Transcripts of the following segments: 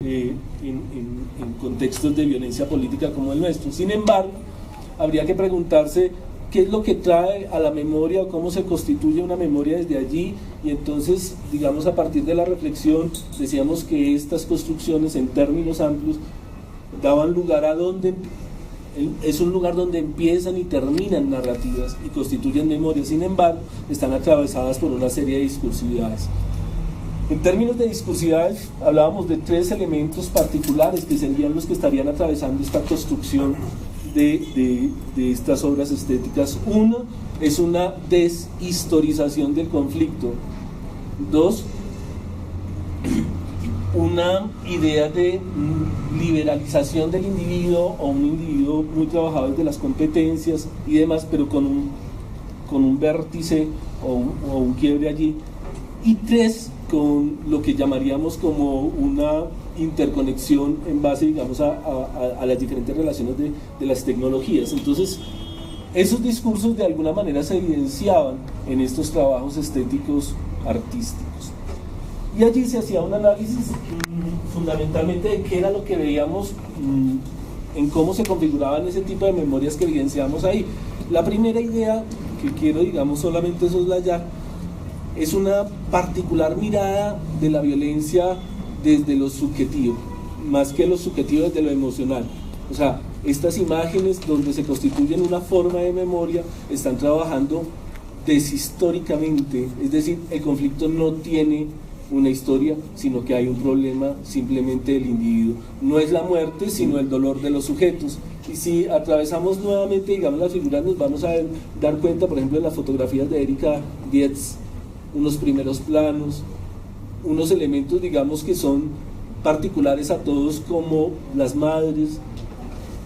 en contextos de violencia política como el nuestro. Sin embargo, habría que preguntarse qué es lo que trae a la memoria o cómo se constituye una memoria desde allí, y entonces, digamos, a partir de la reflexión, decíamos que estas construcciones en términos amplios daban lugar a donde es un lugar donde empiezan y terminan narrativas y constituyen memorias. Sin embargo, están atravesadas por una serie de discursividades. En términos de discursividades, hablábamos de tres elementos particulares que serían los que estarían atravesando esta construcción de estas obras estéticas. Uno es una deshistorización del conflicto. Dos, una idea de liberalización del individuo, o un individuo muy trabajado desde las competencias y demás, pero con un vértice o un quiebre allí. Y tres, con lo que llamaríamos como una interconexión en base, digamos, a las diferentes relaciones de las tecnologías. Entonces, esos discursos de alguna manera se evidenciaban en estos trabajos estéticos artísticos. Y allí se hacía un análisis fundamentalmente de qué era lo que veíamos en cómo se configuraban ese tipo de memorias que evidenciamos ahí. La primera idea que quiero, digamos, solamente soslayar es una particular mirada de la violencia desde lo subjetivo, más que lo subjetivo desde lo emocional. O sea, estas imágenes donde se constituyen una forma de memoria están trabajando deshistóricamente, es decir, el conflicto no tiene una historia, sino que hay un problema simplemente del individuo. No es la muerte, sino el dolor de los sujetos. Y si atravesamos nuevamente, digamos, las figuras, nos vamos a dar cuenta, por ejemplo, en las fotografías de Erika Dietz, unos primeros planos, unos elementos, digamos, que son particulares a todos, como las madres,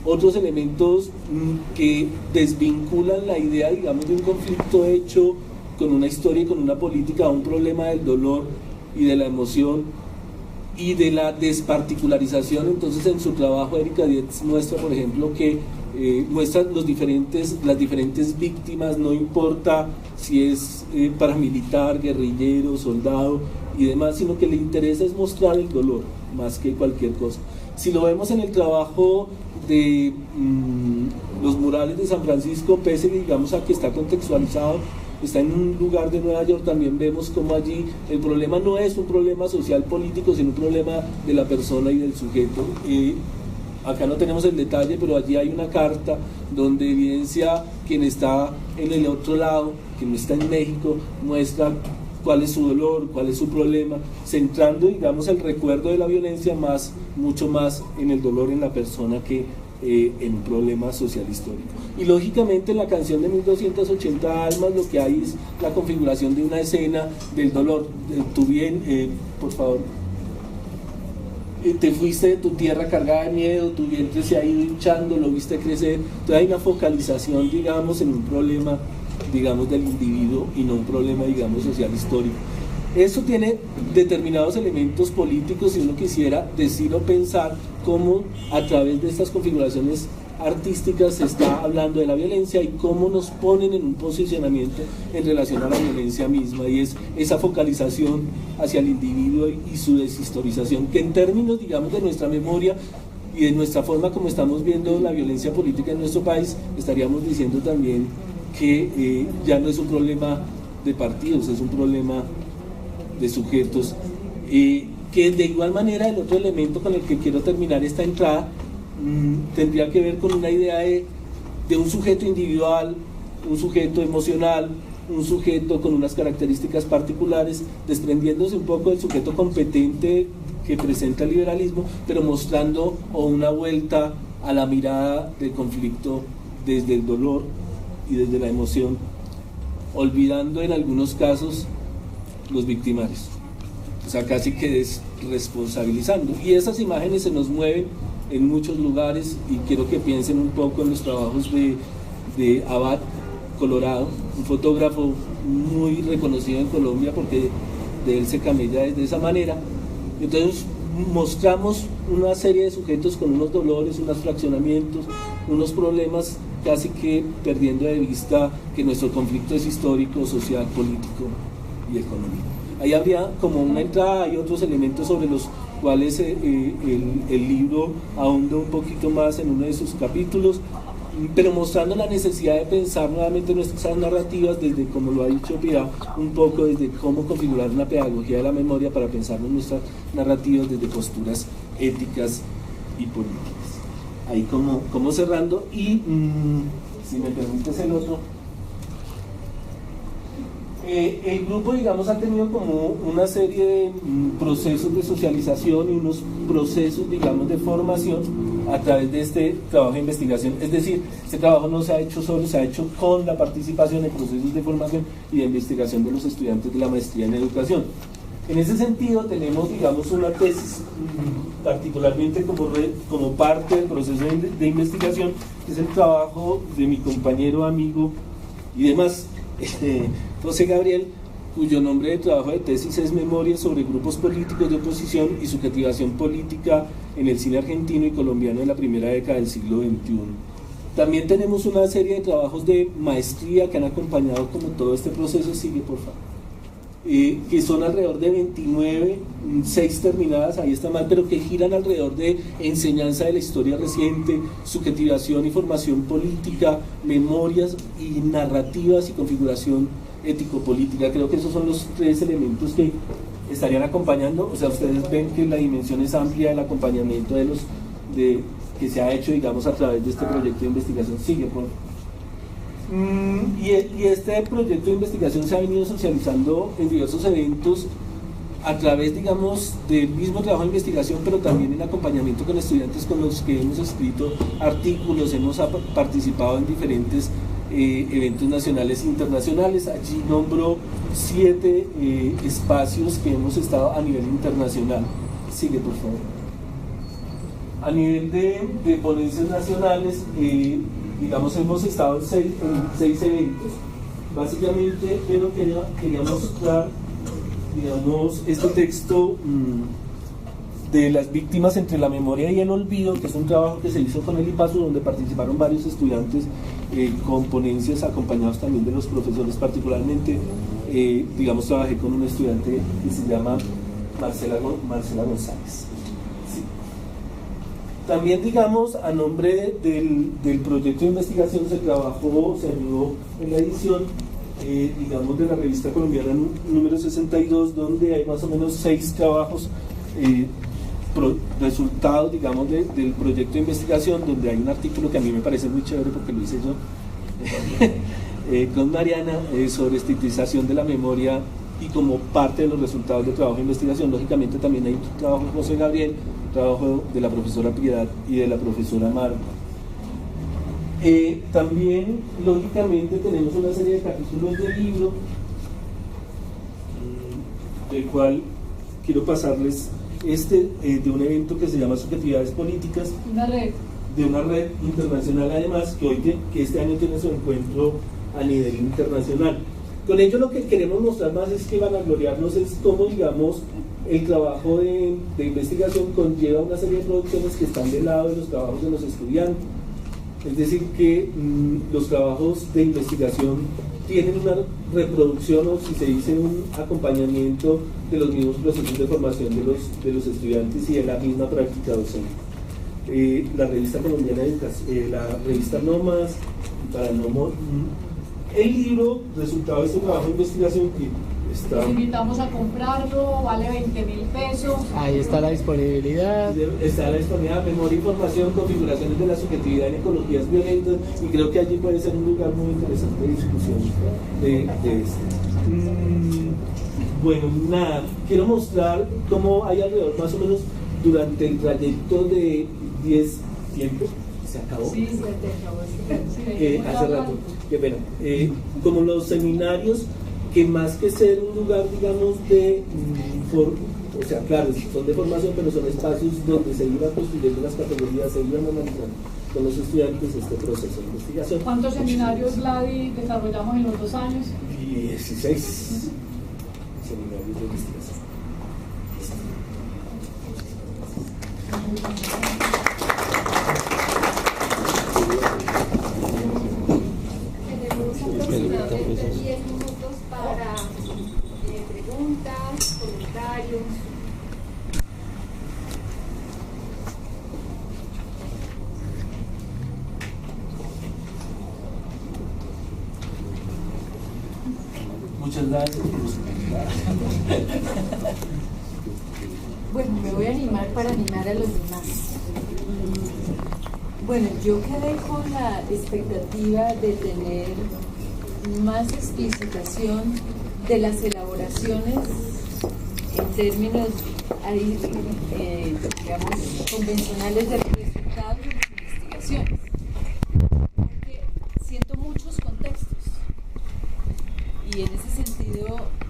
otros elementos que desvinculan la idea, digamos, de un conflicto hecho con una historia y con una política a un problema del dolor y de la emoción y de la desparticularización. Entonces, en su trabajo Erika Dietz muestra, por ejemplo, que muestra las diferentes víctimas, no importa si es paramilitar, guerrillero, soldado y demás, sino que le interesa es mostrar el dolor más que cualquier cosa. Si lo vemos en el trabajo de los murales de San Francisco, pese, digamos, a que está contextualizado, está en un lugar de Nueva York, también vemos como allí el problema no es un problema social político, sino un problema de la persona y del sujeto. Acá no tenemos el detalle, pero allí hay una carta donde evidencia quien está en el otro lado, quien no está en México, muestra cuál es su dolor, cuál es su problema, centrando, digamos, el recuerdo de la violencia mucho más en el dolor en la persona que en un problema social histórico. Y lógicamente en la canción de 1280 almas lo que hay es la configuración de una escena del dolor. Tú bien, por favor, te fuiste de tu tierra cargada de miedo, tu vientre se ha ido hinchando, lo viste crecer. Entonces hay una focalización, digamos, en un problema, digamos, del individuo y no un problema, digamos, social histórico. Eso tiene determinados elementos políticos, si uno quisiera decir o pensar cómo a través de estas configuraciones artísticas se está hablando de la violencia y cómo nos ponen en un posicionamiento en relación a la violencia misma, y es esa focalización hacia el individuo y su deshistorización, que en términos, digamos, de nuestra memoria y de nuestra forma como estamos viendo la violencia política en nuestro país, estaríamos diciendo también que ya no es un problema de partidos, es un problema de sujetos, que de igual manera el otro elemento con el que quiero terminar esta entrada tendría que ver con una idea de un sujeto individual, un sujeto emocional, un sujeto con unas características particulares, desprendiéndose un poco del sujeto competente que presenta el liberalismo, pero mostrando una vuelta a la mirada del conflicto desde el dolor y desde la emoción, olvidando en algunos casos los victimarios, o sea, casi que desresponsabilizando. Y esas imágenes se nos mueven en muchos lugares, y quiero que piensen un poco en los trabajos de Abad Colorado, un fotógrafo muy reconocido en Colombia porque de él se camella de esa manera. Entonces mostramos una serie de sujetos con unos dolores, unos fraccionamientos, unos problemas, casi que perdiendo de vista que nuestro conflicto es histórico, social, político y económico. Ahí habría como una entrada, hay otros elementos sobre los cuál es el libro ahonda un poquito más en uno de sus capítulos, pero mostrando la necesidad de pensar nuevamente nuestras narrativas desde, como lo ha dicho Pia, un poco desde cómo configurar una pedagogía de la memoria para pensar en nuestras narrativas desde posturas éticas y políticas. Ahí como cerrando, y si me permites el otro. El grupo, digamos, ha tenido como una serie de procesos de socialización y unos procesos, digamos, de formación a través de este trabajo de investigación. Es decir, este trabajo no se ha hecho solo, se ha hecho con la participación en procesos de formación y de investigación de los estudiantes de la maestría en educación. En ese sentido, tenemos, digamos, una tesis particularmente como parte del proceso de investigación, que es el trabajo de mi compañero, amigo y demás, José Gabriel, cuyo nombre de trabajo de tesis es Memorias sobre grupos políticos de oposición y subjetivación política en el cine argentino y colombiano de la primera década del siglo XXI. También tenemos una serie de trabajos de maestría que han acompañado como todo este proceso. Sigue, por favor. Que son alrededor de 29, 6 terminadas, ahí está mal, pero que giran alrededor de enseñanza de la historia reciente, subjetivación y formación política, memorias y narrativas y configuración ético-política. Creo que esos son los 3 elementos que estarían acompañando. O sea, ustedes ven que la dimensión es amplia del acompañamiento que se ha hecho, digamos, a través de este proyecto de investigación. Sigue, por favor. Y este proyecto de investigación se ha venido socializando en diversos eventos a través, digamos, del mismo trabajo de investigación, pero también en acompañamiento con estudiantes con los que hemos escrito artículos, hemos participado en diferentes eventos nacionales e internacionales. Allí nombro 7 espacios que hemos estado a nivel internacional. Sigue, por favor. A nivel de ponencias nacionales, digamos, hemos estado en 6 eventos, básicamente, pero quería mostrar, digamos, este texto de las víctimas entre la memoria y el olvido, que es un trabajo que se hizo con el IPASU, donde participaron varios estudiantes con ponencias acompañados también de los profesores. Particularmente, digamos, trabajé con un estudiante que se llama Marcela González. También, digamos, a nombre del proyecto de investigación se ayudó en la edición, digamos, de la revista colombiana número 62, donde hay más o menos 6 trabajos, resultados, digamos, del proyecto de investigación, donde hay un artículo que a mí me parece muy chévere porque lo hice yo, con Mariana, sobre estetización de la memoria, y como parte de los resultados del trabajo de investigación. Lógicamente también hay un trabajo de José Gabriel, trabajo de la profesora Piedad y de la profesora Marta. También, lógicamente, tenemos una serie de capítulos del libro, del cual quiero pasarles de un evento que se llama Subjetividades Políticas, de una red internacional, además, que este año tiene su encuentro a nivel internacional. Con ello lo que queremos mostrar más es que vanagloriarnos es cómo, digamos, el trabajo de investigación conlleva una serie de producciones que están del lado de los trabajos de los estudiantes. Es decir, que los trabajos de investigación tienen una reproducción, o si se dice, un acompañamiento de los mismos procesos de formación de los estudiantes y de la misma práctica docente. La revista colombiana de educación, la revista Nómadas, para el libro, resultado de este trabajo de investigación que está... Los invitamos a comprarlo, vale 20.000 pesos. Ahí está la disponibilidad. Está la disponibilidad, memoria, información, configuraciones de la subjetividad en ecologías violentas, y creo que allí puede ser un lugar muy interesante de discusión de esto. Bueno, nada, quiero mostrar cómo hay alrededor, más o menos, durante el trayecto de 10 tiempos. ¿Se acabó? Sí, se acabó. Hace rato, qué pena. Como los seminarios, que más que ser un lugar, digamos, o sea, claro, son de formación, pero son espacios donde se iban construyendo las categorías, se iban analizando con los estudiantes este proceso de investigación. ¿Cuántos seminarios, Vladi, desarrollamos en los 2 años? 16 seminarios de investigación. Aproximadamente 10 minutos para preguntas, comentarios. Muchas gracias por su Bueno, me voy a animar para animar a los demás. Bueno, yo quedé con la expectativa de tener más explicitación de las elaboraciones en términos digamos, convencionales de los resultados de las investigaciones, porque siento muchos contextos y en ese sentido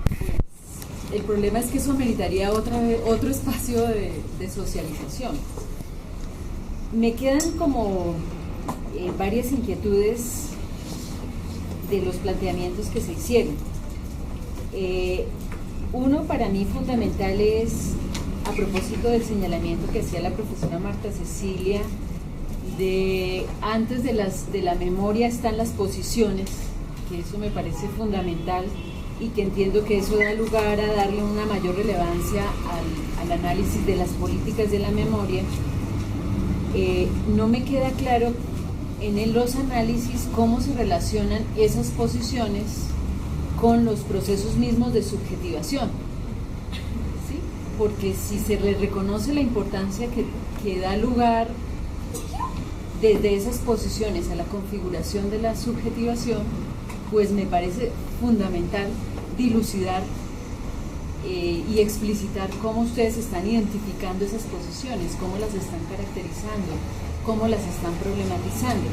pues, el problema es que eso meritaría otro espacio de socialización. Me quedan como varias inquietudes de los planteamientos que se hicieron. Uno para mí fundamental es, a propósito del señalamiento que hacía la profesora Marta Cecilia, de antes de la memoria están las posiciones, que eso me parece fundamental y que entiendo que eso da lugar a darle una mayor relevancia al análisis de las políticas de la memoria. No me queda claro en los análisis cómo se relacionan esas posiciones con los procesos mismos de subjetivación, ¿sí? Porque si se le reconoce la importancia que da lugar desde esas posiciones a la configuración de la subjetivación, pues me parece fundamental dilucidar y explicitar cómo ustedes están identificando esas posiciones, cómo las están caracterizando, cómo las están problematizando.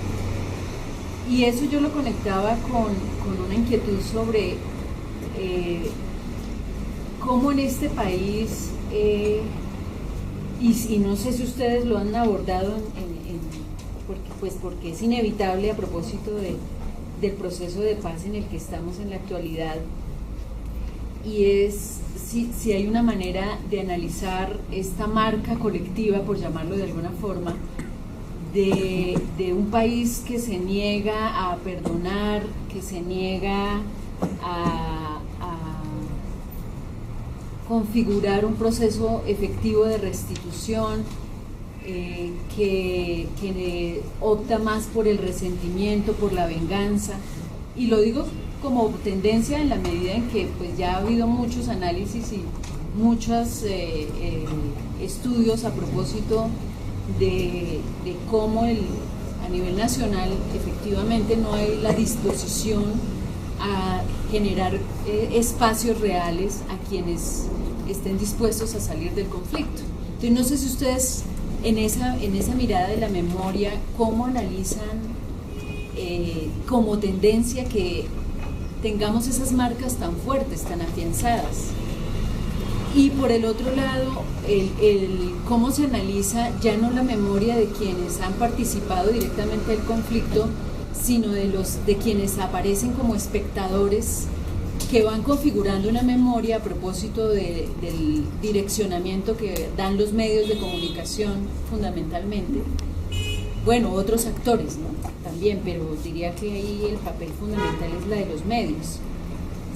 Y eso yo lo conectaba con una inquietud sobre cómo en este país, y no sé si ustedes lo han abordado, porque es inevitable a propósito del proceso de paz en el que estamos en la actualidad, y es si hay una manera de analizar esta marca colectiva, por llamarlo de alguna forma, de un país que se niega a perdonar, que se niega a configurar un proceso efectivo de restitución, que opta más por el resentimiento, por la venganza, y lo digo como tendencia en la medida en que pues ya ha habido muchos análisis y muchos estudios a propósito de cómo a nivel nacional efectivamente no hay la disposición a generar espacios reales a quienes estén dispuestos a salir del conflicto. Entonces no sé si ustedes en esa mirada de la memoria, cómo analizan como tendencia que tengamos esas marcas tan fuertes, tan afianzadas. Y por el otro lado, cómo se analiza ya no la memoria de quienes han participado directamente del conflicto, sino de quienes aparecen como espectadores que van configurando una memoria a propósito del direccionamiento que dan los medios de comunicación fundamentalmente. Bueno, otros actores, ¿no? También, pero diría que ahí el papel fundamental es la de los medios.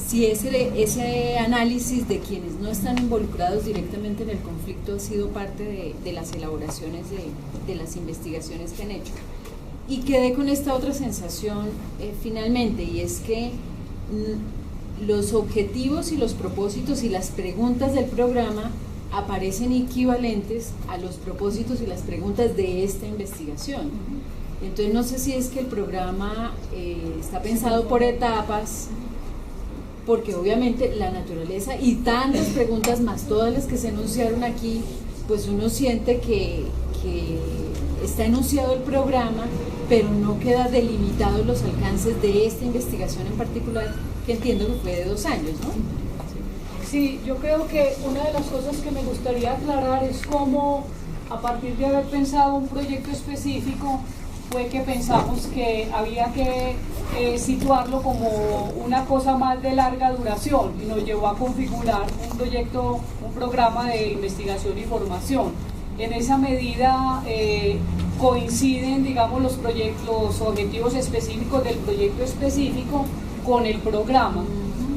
Si ese análisis de quienes no están involucrados directamente en el conflicto ha sido parte de las elaboraciones de las investigaciones que han hecho. Y quedé con esta otra sensación finalmente, y es que los objetivos y los propósitos y las preguntas del programa aparecen equivalentes a los propósitos y las preguntas de esta investigación. Entonces no sé si es que el programa está pensado por etapas, porque obviamente la naturaleza y tantas preguntas más todas las que se enunciaron aquí, pues uno siente que está enunciado el programa, pero no queda delimitados los alcances de esta investigación en particular, que entiendo que fue de 2 años, ¿no? Sí, yo creo que una de las cosas que me gustaría aclarar es cómo, a partir de haber pensado un proyecto específico, fue que pensamos que había que situarlo como una cosa más de larga duración, y nos llevó a configurar un programa de investigación y formación. En esa medida coinciden, digamos, los objetivos específicos del proyecto específico con el programa.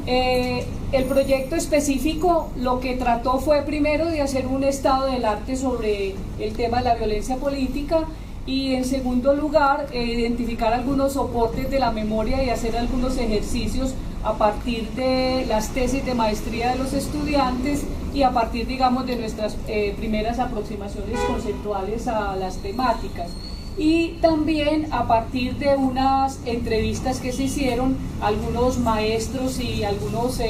El proyecto específico lo que trató fue primero de hacer un estado del arte sobre el tema de la violencia política, y en segundo lugar identificar algunos soportes de la memoria y hacer algunos ejercicios a partir de las tesis de maestría de los estudiantes y a partir, digamos, de nuestras primeras aproximaciones conceptuales a las temáticas. Y también a partir de unas entrevistas que se hicieron a algunos maestros y algunos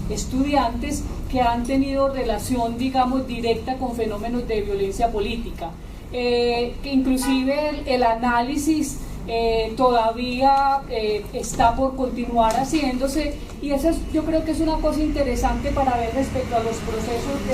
estudiantes que han tenido relación, digamos, directa con fenómenos de violencia política. Que inclusive el análisis todavía está por continuar haciéndose, y eso yo creo que es una cosa interesante para ver respecto a los procesos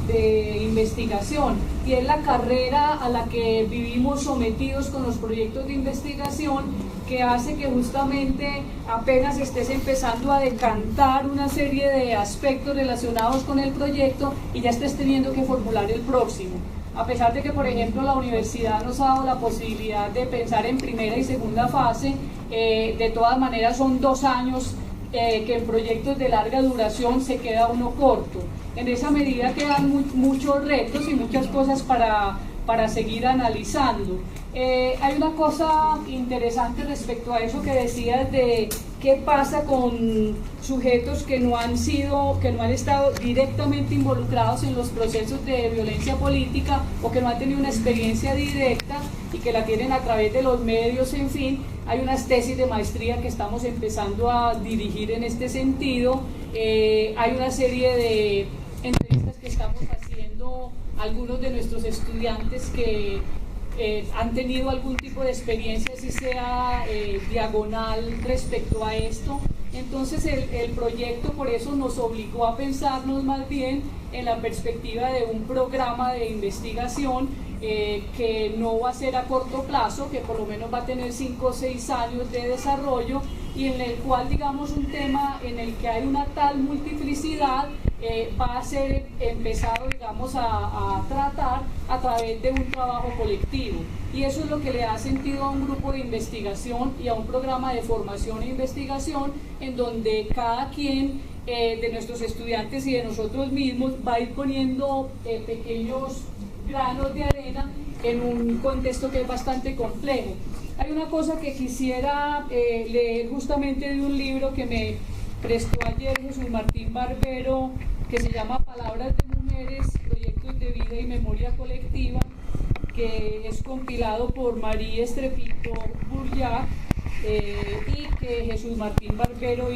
de investigación, y es la carrera a la que vivimos sometidos con los proyectos de investigación, que hace que justamente apenas estés empezando a decantar una serie de aspectos relacionados con el proyecto y ya estés teniendo que formular el próximo. A pesar de que, por ejemplo, la universidad nos ha dado la posibilidad de pensar en primera y segunda fase, de todas maneras son 2 años que en proyectos de larga duración se queda uno corto. En esa medida quedan muchos retos y muchas cosas para seguir analizando. Hay una cosa interesante respecto a eso que decías de qué pasa con sujetos que no han estado directamente involucrados en los procesos de violencia política o que no han tenido una experiencia directa y que la tienen a través de los medios, en fin. Hay unas tesis de maestría que estamos empezando a dirigir en este sentido. Hay una serie de entrevistas que estamos haciendo algunos de nuestros estudiantes que han tenido algún tipo de experiencia, si sea diagonal respecto a esto. Entonces el proyecto por eso nos obligó a pensarnos más bien en la perspectiva de un programa de investigación que no va a ser a corto plazo, que por lo menos va a tener 5 o 6 años de desarrollo, y en el cual, digamos, un tema en el que hay una tal multiplicidad va a ser empezado, digamos, a tratar a través de un trabajo colectivo. Y eso es lo que le da sentido a un grupo de investigación y a un programa de formación e investigación, en donde cada quien de nuestros estudiantes y de nosotros mismos va a ir poniendo pequeños granos de arena en un contexto que es bastante complejo. Hay una cosa que quisiera leer justamente de un libro que me prestó ayer Jesús Martín Barbero, que se llama Palabras de Mujeres, Proyectos de Vida y Memoria Colectiva, que es compilado por Marie Estrepito-Bourdiac, y que Jesús Martín Barbero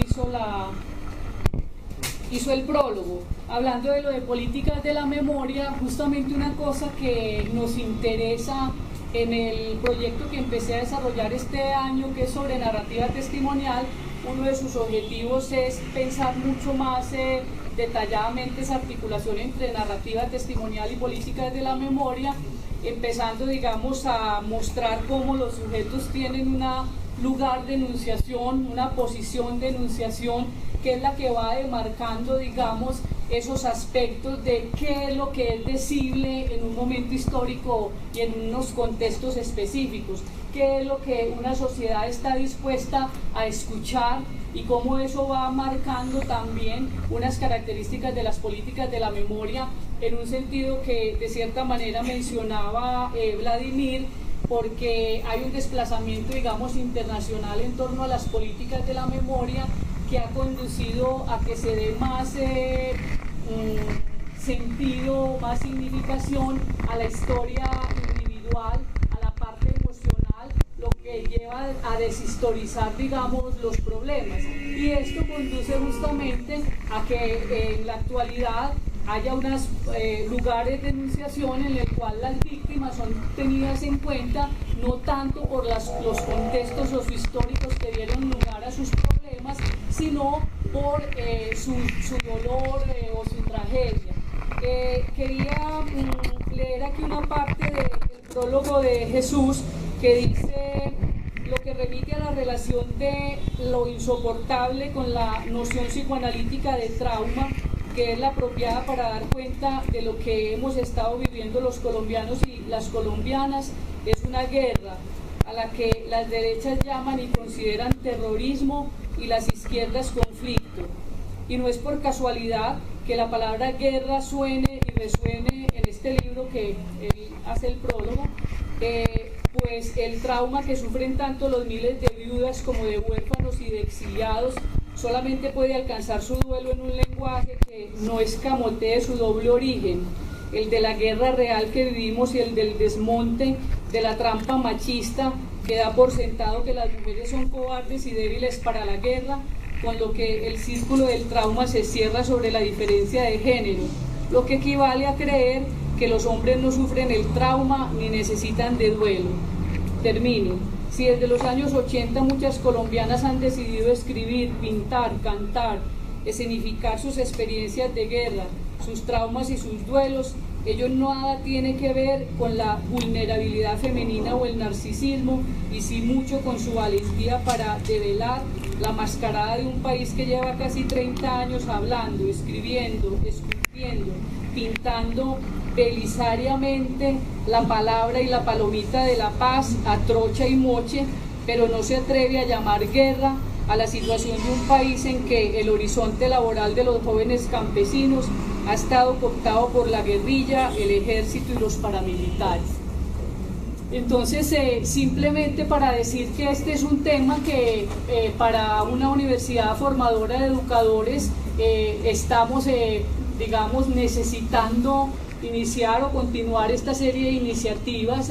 hizo el prólogo. Hablando de lo de políticas de la memoria, justamente una cosa que nos interesa en el proyecto que empecé a desarrollar este año, que es sobre narrativa testimonial, uno de sus objetivos es pensar mucho más detalladamente esa articulación entre narrativa testimonial y políticas de la memoria, empezando, digamos, a mostrar cómo los sujetos tienen un lugar de enunciación, una posición de enunciación, que es la que va demarcando, digamos, esos aspectos de qué es lo que es decible en un momento histórico y en unos contextos específicos, qué es lo que una sociedad está dispuesta a escuchar y cómo eso va marcando también unas características de las políticas de la memoria, en un sentido que de cierta manera mencionaba Vladimir, porque hay un desplazamiento, digamos, internacional en torno a las políticas de la memoria que ha conducido a que se dé más sentido, más significación a la historia individual, a la parte emocional, lo que lleva a deshistorizar, digamos, los problemas. Y esto conduce justamente a que en la actualidad haya unos lugares de enunciación en el cual las víctimas son tenidas en cuenta no tanto por los contextos sociohistóricos que dieron lugar a sus problemas, sino por su dolor o su tragedia. Quería leer aquí una parte del prólogo de Jesús que dice lo que remite a la relación de lo insoportable con la noción psicoanalítica de trauma, que es la apropiada para dar cuenta de lo que hemos estado viviendo los colombianos y las colombianas. Es una guerra a la que las derechas llaman y consideran terrorismo y las izquierdas conflicto. Y no es por casualidad que la palabra guerra suene y resuene en este libro que él hace el prólogo, pues el trauma que sufren tanto los miles de viudas como de huérfanos y de exiliados solamente puede alcanzar su duelo en un lenguaje que no escamotee su doble origen, el de la guerra real que vivimos y el del desmonte de la trampa machista que da por sentado que las mujeres son cobardes y débiles para la guerra, con lo que el círculo del trauma se cierra sobre la diferencia de género, lo que equivale a creer que los hombres no sufren el trauma ni necesitan de duelo. Termino. Si desde los años 80 muchas colombianas han decidido escribir, pintar, cantar, escenificar sus experiencias de guerra, sus traumas y sus duelos, ello nada tiene que ver con la vulnerabilidad femenina o el narcisismo, y sí mucho con su valentía para develar la mascarada de un país que lleva casi 30 años hablando, escribiendo, esculpiendo, pintando belisariamente la palabra y la palomita de la paz a trocha y moche, pero no se atreve a llamar guerra a la situación de un país en que el horizonte laboral de los jóvenes campesinos ha estado cooptado por la guerrilla, el ejército y los paramilitares. Entonces, simplemente para decir que este es un tema que para una universidad formadora de educadores estamos, digamos, necesitando iniciar o continuar esta serie de iniciativas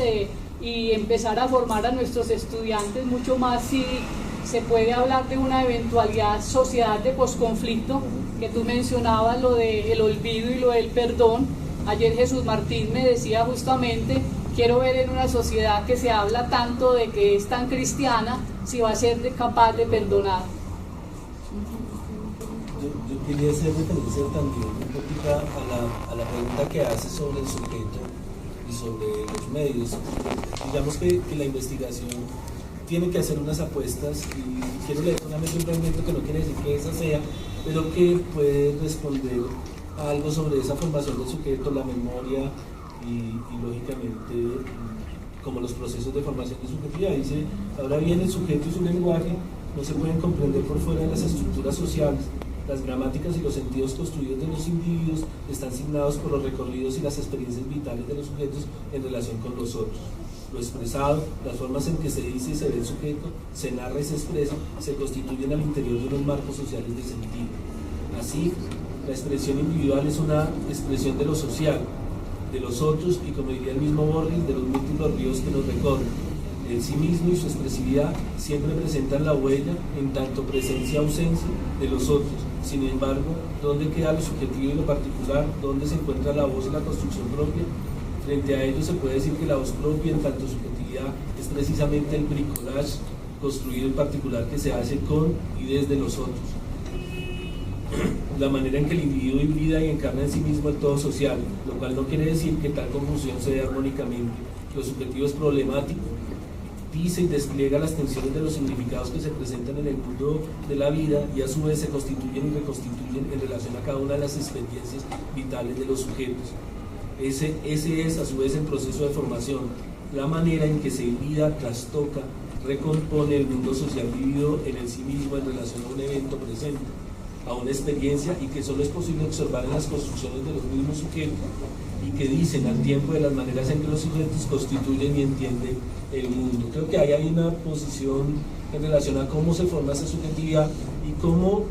y empezar a formar a nuestros estudiantes mucho más si se puede hablar de una eventualidad sociedad de posconflicto, que tú mencionabas lo del olvido y lo del perdón. Ayer Jesús Martín me decía justamente, quiero ver en una sociedad que se habla tanto de que es tan cristiana, si va a ser capaz de perdonar. Yo quería hacer referencia también un poquito a la pregunta que hace sobre el sujeto y sobre los medios. Digamos que la investigación tiene que hacer unas apuestas, y quiero leer solamente un fragmento que no quiere decir que esa sea, pero que puede responder a algo sobre esa formación del sujeto, la memoria y lógicamente como los procesos de formación de subjetividad. Dice, ahora bien, el sujeto y su lenguaje no se pueden comprender por fuera de las estructuras sociales. Las gramáticas y los sentidos construidos de los individuos están signados por los recorridos y las experiencias vitales de los sujetos en relación con los otros. Lo expresado, las formas en que se dice y se ve el sujeto, se narra y se expresa, se constituyen al interior de unos marcos sociales de sentido. Así, la expresión individual es una expresión de lo social, de los otros y, como diría el mismo Borges, de los múltiples ríos que nos recorren. El sí mismo y su expresividad siempre presentan la huella, en tanto presencia-ausencia, de los otros. Sin embargo, ¿dónde queda lo subjetivo y lo particular? ¿Dónde se encuentra la voz y la construcción propia? Frente a ello se puede decir que la voz propia, en tanto subjetividad, es precisamente el bricolage construido en particular que se hace con y desde los otros. La manera en que el individuo hibrida y encarna en sí mismo el todo social, lo cual no quiere decir que tal confusión se dé armónicamente. Lo subjetivo es problemático, dice y despliega las tensiones de los significados que se presentan en el mundo de la vida y a su vez se constituyen y reconstituyen en relación a cada una de las experiencias vitales de los sujetos. Ese es a su vez el proceso de formación, la manera en que se hibrida, trastoca, recompone el mundo social vivido en el sí mismo en relación a un evento presente, a una experiencia, y que solo es posible observar en las construcciones de los mismos sujetos y que dicen al tiempo de las maneras en que los sujetos constituyen y entienden el mundo. Creo que ahí hay una posición en relación a cómo se forma esa subjetividad y cómo,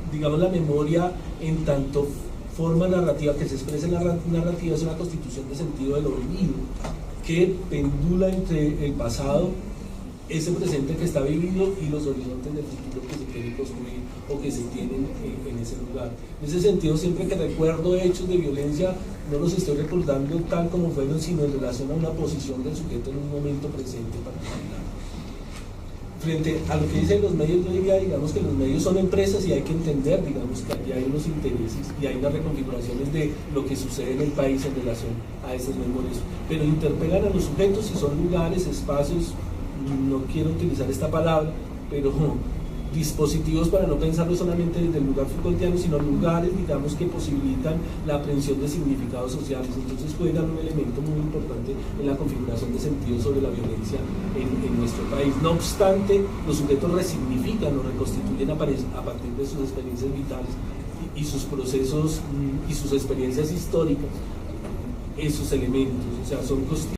digamos, la memoria en tanto forma narrativa que se expresa en la narrativa es una constitución de sentido de lo vivido, que pendula entre el pasado, ese presente que está vivido, y los horizontes del futuro que se quieren construir o que se tienen en ese lugar. En ese sentido, siempre que recuerdo hechos de violencia, no los estoy recordando tal como fueron, sino en relación a una posición del sujeto en un momento presente particular. Frente a lo que dicen los medios, yo diría, digamos, que los medios son empresas y hay que entender, digamos, que aquí hay unos intereses y hay unas reconfiguraciones de lo que sucede en el país en relación a esas memorias, pero interpelan a los sujetos y son lugares, espacios, no quiero utilizar esta palabra, pero dispositivos para no pensarlo solamente desde el lugar Foucaultiano, sino lugares, digamos, que posibilitan la aprehensión de significados sociales. Entonces juegan un elemento muy importante en la configuración de sentido sobre la violencia en nuestro país. No obstante, los sujetos resignifican o reconstituyen a partir de sus experiencias vitales y sus procesos y sus experiencias históricas esos elementos, o sea, son